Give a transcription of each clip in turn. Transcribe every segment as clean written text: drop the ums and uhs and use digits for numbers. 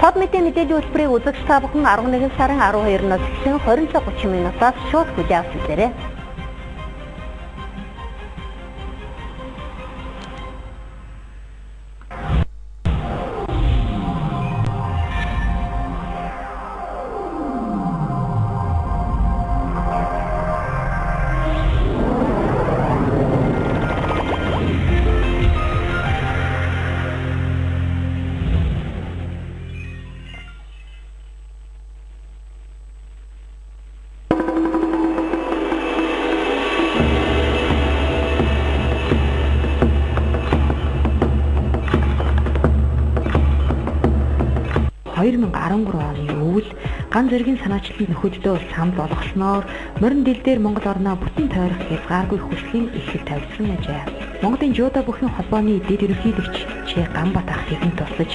Тод мэдээний хөтөлбөрийг үзэгч та бүхэн 11 сарын 12-наас эхлэн 20:30 минутаас шууд хүлээн авч үзээрэй. оны өвөл ган зэргийн санаачлалын нөхөддөө самд болгосноор морин дил дээр Монгол орноо бүтэн тойрох хязгааргүй хүслийн ихэд тавьсан ажээ. Монголын жуудо бүхэн холбооны дэд ерөнхийлөгч Че Ганбат ах тэдэнд тусаж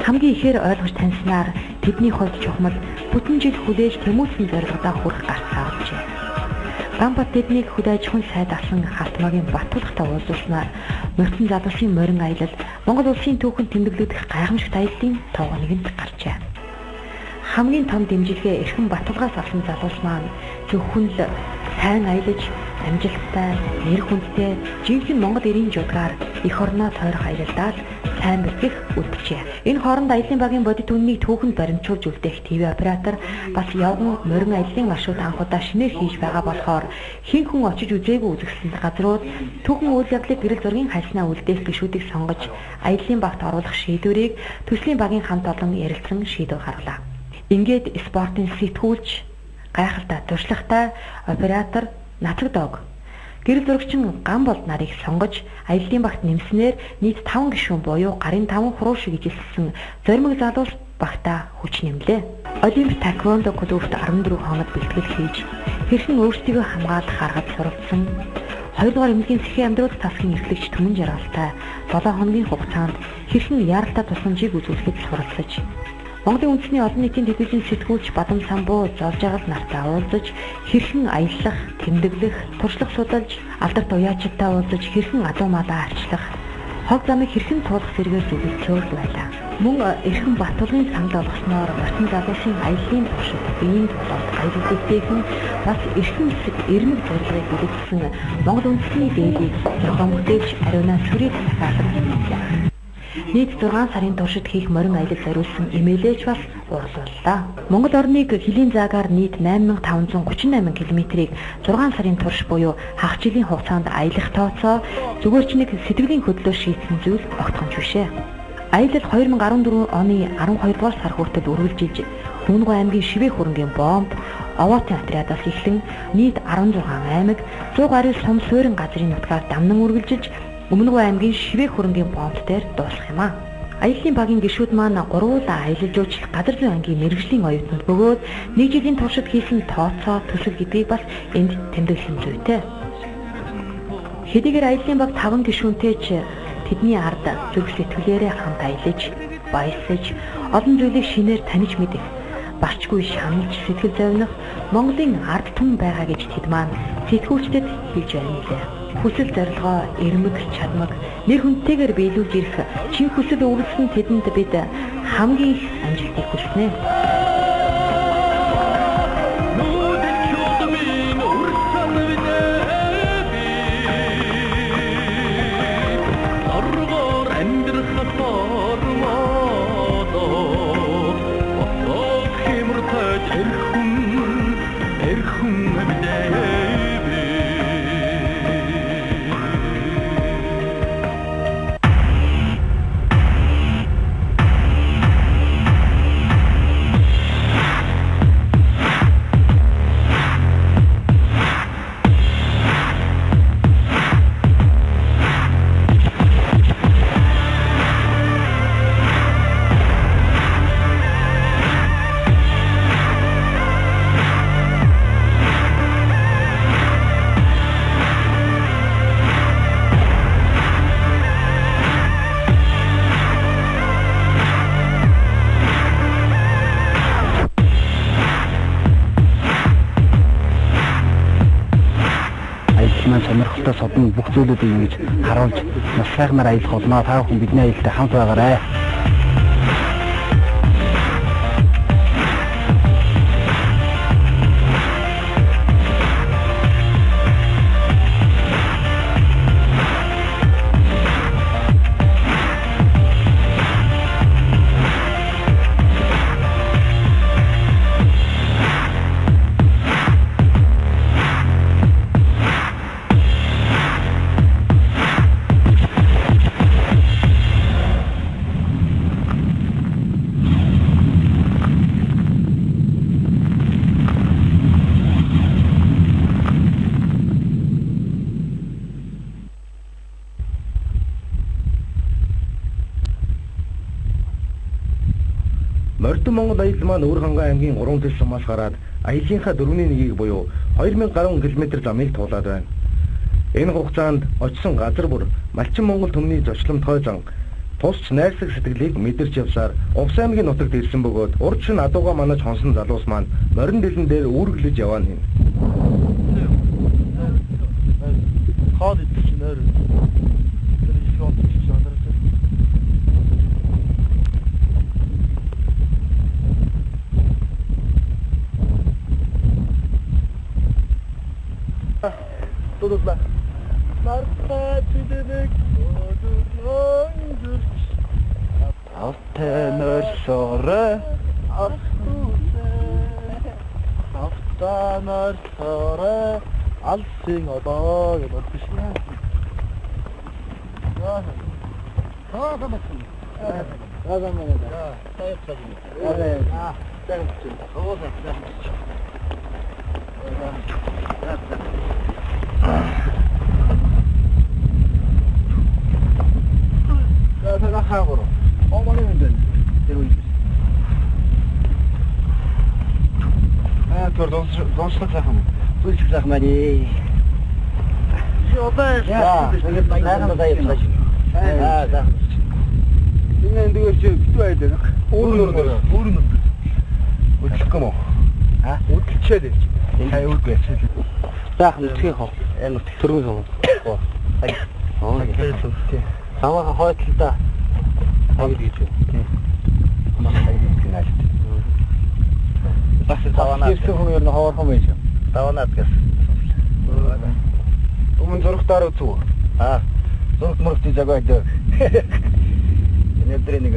хамгийн ихээр ойлгож таньснаар тэдний хувьд чухмал бүтэн жил хүлээж тэмүүсэн зорилгодоо хүрэх гарцаа авчээ. Ганбат тэднийг хөд аж ахуйн сайд асан халтмаагийн Баттулгатай уулзуулснаар Мөртөн залуусын морин аялал Монгол улсын түүхэнд тэмдэглэгдэх гайхамшигт аяллаа тоогоо нэгэнд гарчээ. Хамгийн том дэмжлэгээ эрхэм Баттулгаас авсан залуус маань зөвхөн л сайн аялаж амжилттай, нэр хүндтэй жинхэнэ Монгол эрийн жудгаар эх орноо тойрох аялалдаа сайн бэлгэх үлджээ. Энэ хооронд аяллаа багийн бодит үннийг түүхэнд баримтжуулж үлдээх ТV оператор бас явган морин аяллаа маршрут анхудаа шинээр хийж байгаа болохоор хэн хүн очиж үзээгүй үзэгсэн газрууд түүхэн үйл явдлыг гэрэл зургийн хайснаа үлдээх гишүүдийг сонгож аяллаа багт оруулах шийдвэрийг төслийн багийн хамт олон ярилцсан шийдвэр гарлаа. Ингээд спортын сэтгүүлч, гайхалтай туршлагатай оператор Нацагдог гэрэл зурагчин Ганболд нарыг сонгож аяллаа багт нэмснээр нийт 5 гишүүн буюу гарын 5 хуруу шиг ижилсэн зоримог залуус багтаа хүч нэмлээ. Олимп таквондо клубт 14 хоног бэлтгэл хийж хэрхэн өөрсдийгөө хамгаалах аргад суралцсан 2 дугаар эмнэлгийн сэхийн амьдрал тасгийн эрхлэгч Түмэн Жаргалтай 7 хоногийн хугацаанд хэрхэн яаралтай тусламжийг үзүүлэхэд суралцаж Монголын үндэсний олон нийтийн телевизийн сэтгүүлч Бадам Самбуу Золжагал нартай уулзаж хэрхэн аяллах, тэмдэглэх, туршлага судалж, алдарт уяачтай уулзаж хэрхэн адуу малаа арчлах, хог замыг хэрхэн туулах зэргээр зөвлөцөөр байлаа. Мөн эрхэм Баттулгын самд олгосноор Мөртөн залуусын аяллаа туршид биеийн толгойд аялал дэвтэйхэн бас эрхэм хэсэг эрмэг зорилгыг бүлэгдсэн Монгол үндэсний дээлийг зохион бүтээлч Ариуна Сүрийг захиалсан. Нийт 6 сарын туршид хийх морин аялал зориулсан имэйлэж бас урлууллаа. Монгол орныг хилийн заагаар нийт 8538 км-ийг 6 сарын турш буюу хагас жилийн хугацаанд аялах тооцоо зүгээр ч нэг сэтгэлийн хөдлөөр шийдсэн зүйл огтхонч бишээ. Аялал 2014 оны 12 дугаар сар хүртэл үргэлжилж Хүнгой аймгийн Шивээ хөрөнгийн бомб Овоотын отрядаас эхлэн нийт 16 аймаг 100 гаруй сум суурин газрын нутгаар дамнан үргэлжилж Өмнөгөө аймгийн Шивээ хөрөнгийн бомб дээр дуусах юм а. Аяллаа багийн гишүүд маань гурвуулаа аялал жуулчлах газар зүйн ангийн мэргэжлийн оюутнууд бөгөөд нэг жилийн туршид хийсэн тооцоо төсөв гэдгийг бас энд тэмдэглэн зүйтэй. Хэдийгээр аяллаа баг 5 гишүүнтэй ч тэдний ард зүрх сэтгэлээрээ хамт аялаж, баясаж, олон зүйлийг шинээр таних мэдэх, барчгүй шаналж сэтгэл зовних Монголын ард түмэн байгаа гэж тэд маань сэтгүүлчдэд хэлж байна лээ. Хүсэл зорилгоо, эрмэг, чадмаг, нэр хүндтэйгээр биелүүлж ирэх чин хүсэл өвлөсөн тэдэнд бид хамгийн их амжилтыг хүснэ. Сонирхолтой содон бүх зүйлүүдийг ингэж харуулж маш сайхнаар аялах болно. Та бүхэн бидний аялалтай хамт байгаарай. Морьдон Монгол аялал маань Өвөр Хангай аймгийн 3 төс сумаас гараад аяллынхаа 4/1-ийг буюу 2000 гаруй км замыг туулаад байна. Энэ хугацаанд очсон газар бүр Малчин Монгол төмний зочлом той зан тусч найрсаг сэтгэлийг мэдэрч явсаар Увс аймгийн нутагт ирсэн бөгөөд урд шин адууга манаж хонсон залуус маань морин дэлэн дээр үүргэлж яваан хин. Хаад идэх нэр. Тэр их хоод идэх сандраа. Тулла. Нартай чидэг одоон автэнэр сорэ автанэр сорэ алсын одоо гэж бодчихно. Аа гамсан. Гамсан. Тайцаг. Аа, тайцаг. Ооса. 자, 하고로. 어머니는 되고 있어. 아, 그럼 돈스터 하면. 불식 захмари. Жобаш. Я нагаан заяа. Аа, за. Энэ дээр чи битүү байдаг. Өөрнөр. Өчлөх юм уу? Аа, өчлчээд байж. Хай үргэ. За, өчлөх хоо. Энэ төрмөс юм. Оо, тийм. Хамаа хойтлоо. Хойд гэж. Тийм. Хамаа хойд гэж. Бас таванаа. Ирсэн хүн ер нь хоорхон байж. Таванаад гэж. Өмнө зургатаар үзв. Аа. Зургт мөрөг зэгөө дэг. Энэ өдрийн нэг